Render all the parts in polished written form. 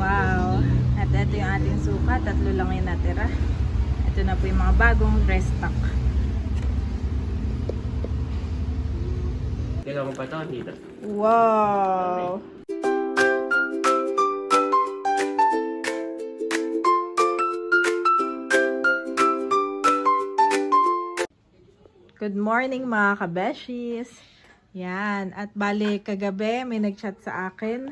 Wow! At ito yung ating suka. 3 lang yung natira. Ito na po yung mga bagong restock. Tingnan mo pa ito dito. Wow! Good morning mga kabeshis! Yan. At bali kagabi may nag-chat sa akin.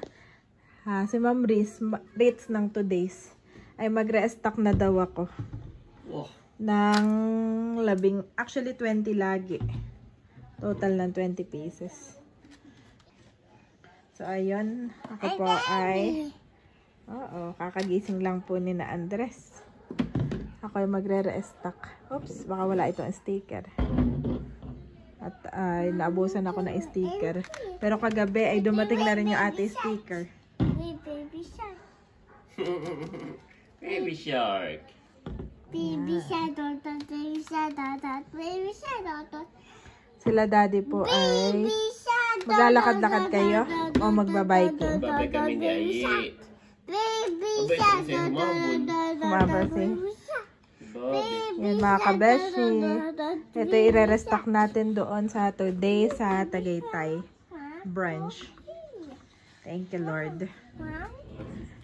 Si Ma'am Ritz ng 2 days ay mag-restock na daw ako. Wow. Ng actually 20 lagi. Total ng 20 pieces. So ayun, ako po ay kakagising lang po ni na Andres. Ako ay magre-restock. Oops, baka wala itong sticker. At naabusan ako ng sticker. Pero kagabi ay dumating na rin yung ate sticker. Baby shark. Baby shark. Baby shark. Baby shark. Baby shark. Sila daddy po ay maglalakad-lakad kayo o magbabiking? Babay kami ni Ayi. Baby shark. Kumabasing. Yan mga kabeshi. Ito i-restock natin doon sa today sa Tagaytay branch. Thank you Lord.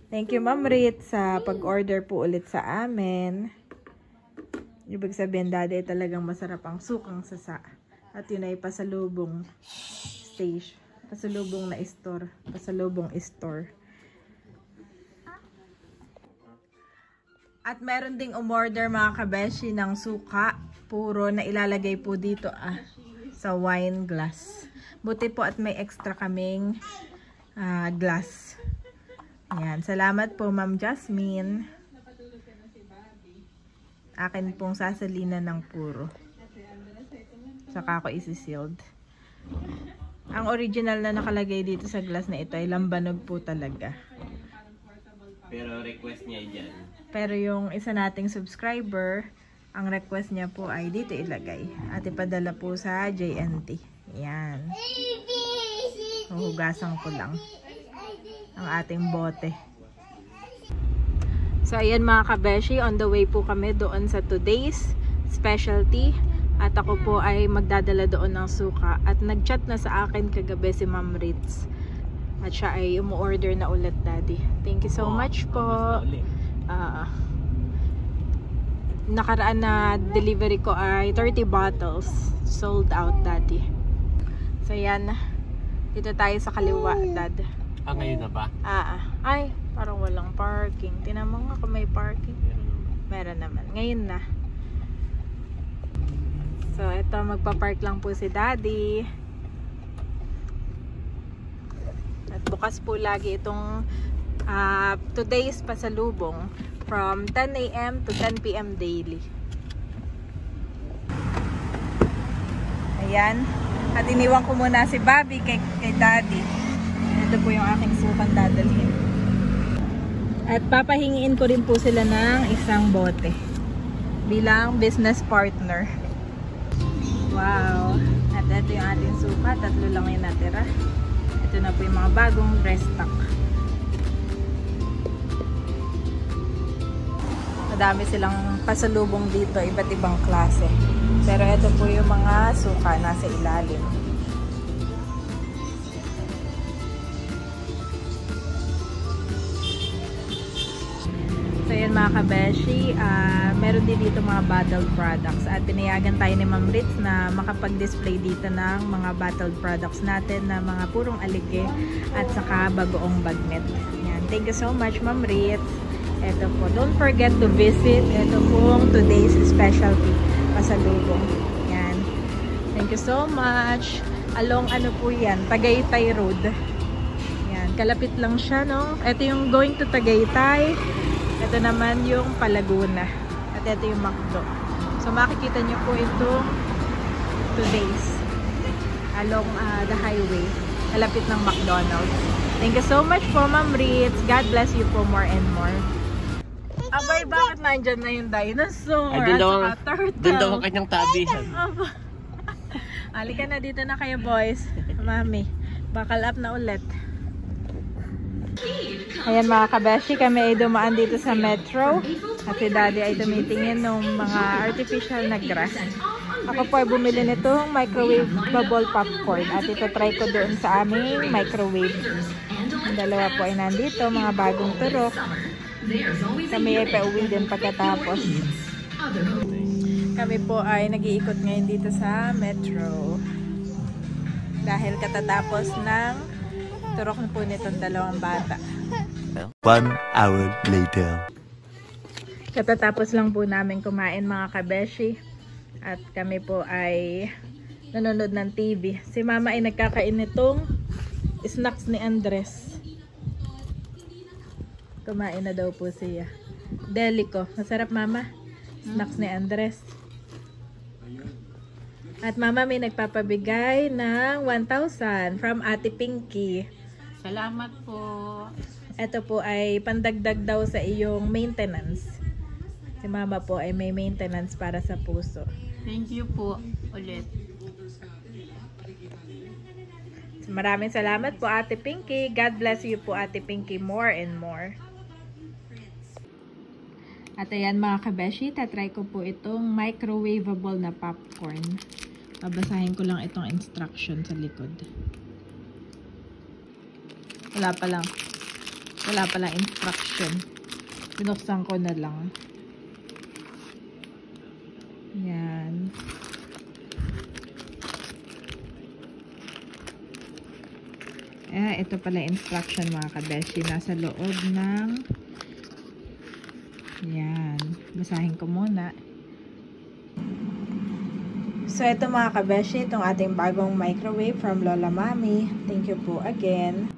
Thank you Ma'am Ritz sa pag-order po ulit sa amin. Ibig sabihin daddy talagang masarap ang sukang sasa. At yun ay pasalubong stage. Pasalubong na store. Pasalubong store. At meron ding umorder mga kabeshi ng suka. Puro na ilalagay po dito sa wine glass. Buti po at may extra kaming glass. Ayan. Salamat po Ma'am Jasmine. Akin pong sasalinan ng puro. Saka ako isi-sealed. Ang original na nakalagay dito sa glass na ito ay lambanog po talaga. Pero request niya dyan. Pero yung isa nating subscriber, ang request niya po ay dito ilagay. At ipadala po sa JNT. Yan. Huhugasan ko lang ang ating bote. So ayan mga kabeshi, on the way po kami doon sa today's specialty. At ako po ay magdadala doon ng suka. At nag-chat na sa akin kagabi si Ma'am Ritz. At siya ay umu-order na ulit daddy. Thank you so much po. Nakaraan na delivery ko ay 30 bottles. Sold out daddy. So yan. Dito tayo sa kaliwa dad. Ngayon na ba? Ay, parang walang parking. Tinan mo nga kung may parking. Meron naman. Ngayon na. So, ito, magpa-park lang po si daddy. At bukas po lagi itong today's pasalubong from 10 AM to 10 PM daily. Ayan. At iniwan ko muna si Bobby kay daddy. Ito po yung aking sukan dadalhin. At papahingiin ko rin po sila ng isang bote bilang business partner. Wow! At ito yung ating suka. 3 lang yung natira. Ito na po yung mga bagong restock. Madami silang pasalubong dito. Iba't ibang klase. Pero ito po yung mga suka nasa ilalim. So yun mga kabeshi, meron din dito mga bottled products at pinayagan tayo ni Ma'am Ritz na makapag-display dito ng mga bottled products natin na mga purong alige at saka bagoong bagnet. Yan. Thank you so much Ma'am Ritz. Ito po, don't forget to visit. Ito pong today's specialty pasalubong. Yan. Thank you so much. Along ano po yan, Tagaytay Road. Yan, kalapit lang siya no. Ito yung going to Tagaytay. Ito naman yung Palaguna. At ito yung McDo. So makikita nyo po itong today's along the highway. Kalapit ng McDonald's. Thank you so much po Ma'am Ritz. God bless you po more and more. Abay, bakit nandyan na yung dinosaur? At saka turtle. Doon daw ang kanyang tabihan. Halika na, dito na kayo boys. Mami, buckle up na ulit. Ayan mga kabeshi, kami ay dumaan dito sa metro. At si daddy ay tumitingin ng mga artificial na grass. Ako po ay bumili nitong microwavable popcorn. At ito try ko doon sa aming microwave. Ang dalawa po ay nandito, mga bagong turok. Kami ay pauwi din pagkatapos. Kami po ay nag-iikot ngayon dito sa metro. Dahil katatapos ng turok na po nitong dalawang bata. 1 hour later. Katatapos lang po namin kumain mga kabeshi. At kami po ay nanonood ng TV. Si mama ay nagkakain nitong snacks ni Andres. Kumain na daw po siya. Delico. Masarap mama. Snacks ni Andres. At mama may nagpapabigay ng 1,000 from Ate Pinky. Salamat po. Ito po ay pandagdag daw sa iyong maintenance. Si mama po ay may maintenance para sa puso. Thank you po ulit. So, maraming salamat po Ate Pinky. God bless you po Ate Pinky more and more. At ayan mga kabeshi, tatry ko po itong microwavable na popcorn. Babasahin ko lang itong instruction sa likod. Wala palang instruction. Binuksan ko na lang. Yan. Ito pala instruction mga kabeshi. Nasa loob ng yan. Basahin ko muna. So, ito mga kabeshi, itong ating bagong microwave from Lola Mami. Thank you po again.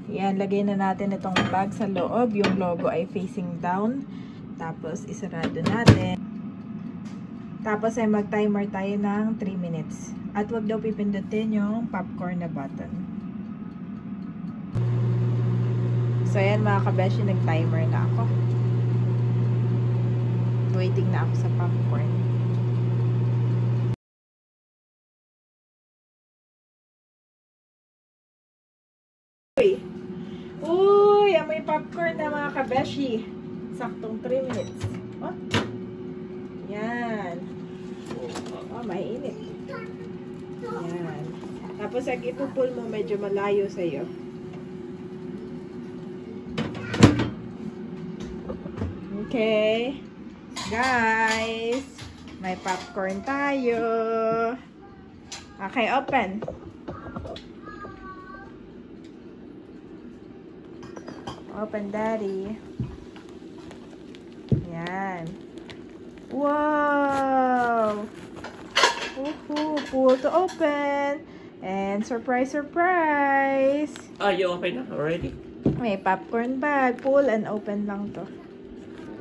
Yan, lagay na natin itong bag sa loob. Yung logo ay facing down. Tapos, isarado natin. Tapos, ay mag-timer tayo ng 3 minutes. At wag daw pipindutin yung popcorn na button. So, yan mga kabeshi, nag-timer na ako. Waiting na ako sa popcorn. Uy, amoy popcorn na mga kabeshi. Saktong 3 minutes. Oh. Yan. Oh, mainit. Yan. Tapos, pag ipupul mo, medyo malayo sa'yo. Okay. Guys, may popcorn tayo. Okay, open. Open, Daddy. Yan. Wow! Woohoo! Pull to open. And surprise, surprise! Ah, you open na already? May popcorn bag. Pull and open lang to.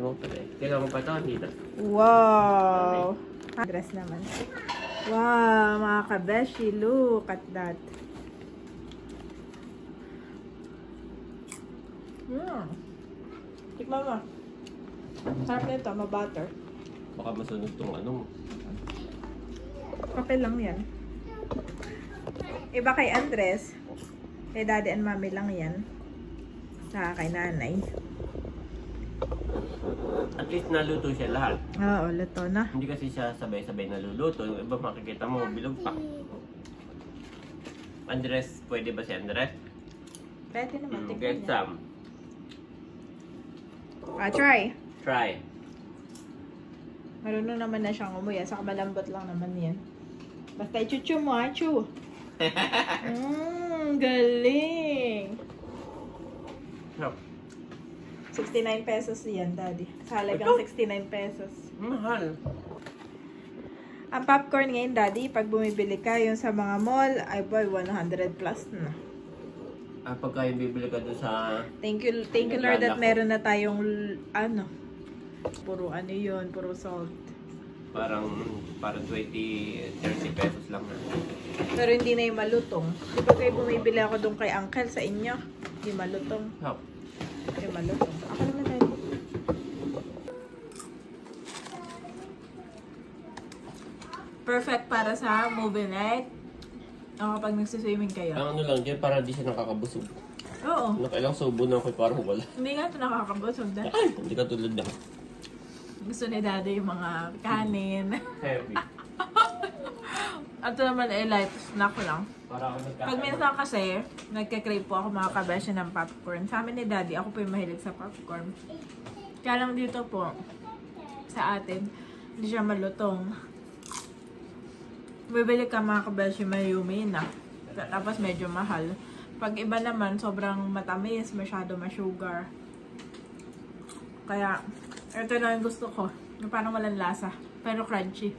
Ano pala eh. Kailangan mo pa ito, hindi na. Wow! Dress naman. Wow, mga kabeshi. Look at that. Tikman mo. Sarap na ito, ma-butter. Baka masunog itong ano. Papel lang yan. Iba kay Andres. Kay Daddy and Mommy lang yan. Saka kay Nanay. At least naluto siya lahat. Oo, luto na. Hindi kasi siya sabay-sabay naluluto. Yung iba makikita mo, bilog pa. Andres, pwede ba si Andres? Pwede naman. Get Tignan niya. some. Try. Try. Marunong naman na siyang umuya. Saka malambot lang naman yan. Basta i-chuchu mo, ha? Chu. Galing. No. 69 pesos yan, Daddy. Sa halagang 69 pesos. Mahal. Ang popcorn ngayon, Daddy, pag bumibili ka yung sa mga mall, ay boy, 100 plus na. Pagka yung bibili ka doon sa... Thank you Lord that meron na tayong, ano, puro ano yun, puro salt. Parang 20, 30 pesos lang na. Pero hindi na yung malutong. Di ba kayo bumibili ako doon kay Uncle sa inyo? Hindi malutong. How? Hindi malutong. Ako naman tayo. Perfect para sa movie night. O kapag nagsiswimming kayo. Ang ano lang dyan, para di siya nakakabusog. Oo. Nakailang subo na ako parang wala. Hindi nga ito nakakabusog dahil. Ay, hindi ka tulad na. Gusto ni Daddy yung mga kanin. Heavy. At ito naman ay light snack lang. Para ako Pag minsan kasi, nagka-crave po ako mga kabeshi ng popcorn. Sa amin ni Daddy, ako po yung mahilig sa popcorn. Kaya lang dito po, sa atin, hindi siya malutong. Bibili ka mga kabeshi, may yumi na. Tapos medyo mahal. Pag iba naman, sobrang matamis, masyado ma-sugar. Kaya, ito na yung gusto ko. Yung parang walang lasa, pero crunchy.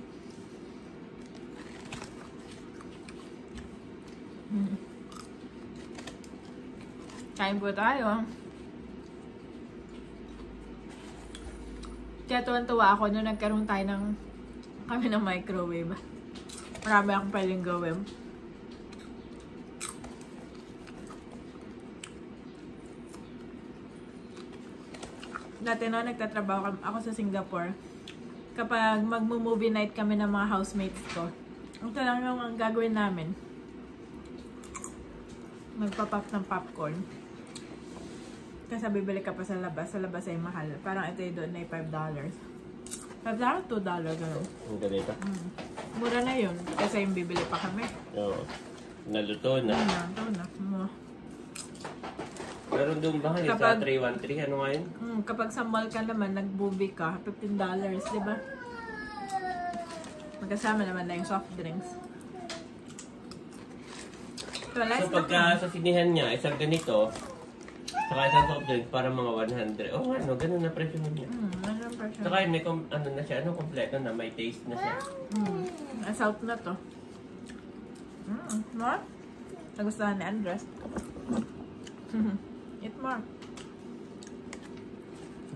Kain po tayo. Kaya tuwan-tuwa ako nung nagkaroon tayo kami ng microwave. Marami akong pwedeng gawin. Dati no, nagtatrabaho ako sa Singapore. Kapag magmo-movie night kami ng mga housemates ko, ito lang yung ang gagawin namin. Magpa-pop ng popcorn. Kasi bibili ka pa sa labas. Sa labas ay mahal. Parang ito yung doon ay $5. $5, $2, gano'n. Ang ganito. Mura na yun. Kasi yung bibili pa kami. Oo. Naluto na. Ito na. Pero doon ba kayo sa 313? Ano nga yun? Kapag sa mall ka naman, nag-movie ka, $15, di ba? Magkasama naman na yung soft drinks. So, So pagka sa sinihan niya, isang ganito, saka isang soft drink, para mga 100. Oh, ano, ganun na presyo niya. Ano pa siya? Saka yun, may ano na siya, ano, kompleto na, may taste na siya. Assault na to. More? Nagustuhan ni Andres. Eat more.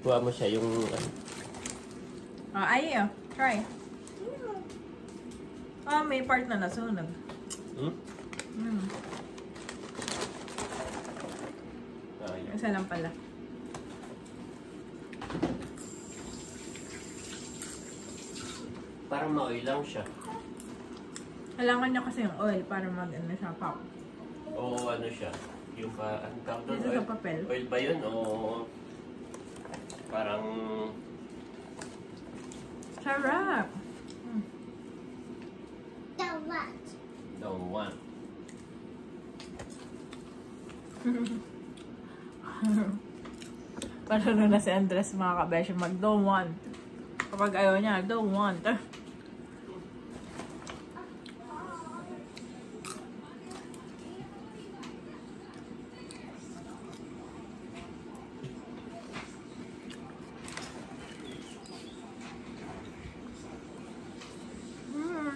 Kuha mo siya yung, ano. Try. May part na nasunog. Isa lang pala. Parang ma-oil lang siya. Kailangan niya kasi yung oil para mag-ano siya pop. O ano siya, yung ano tawag doon? Dito sa papel. Oil ba yun? O parang... Sarap! Don't want. Parang na si Andres mga kabeshi don't want. Kapag ayaw niya, don't want.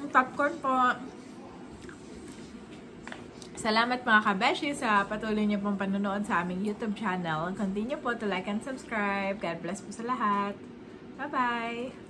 Popcorn po. Salamat mga kabeshi sa patuloy niyo pong panonood sa aming YouTube channel. Continue po to like and subscribe. God bless po sa lahat. Bye-bye!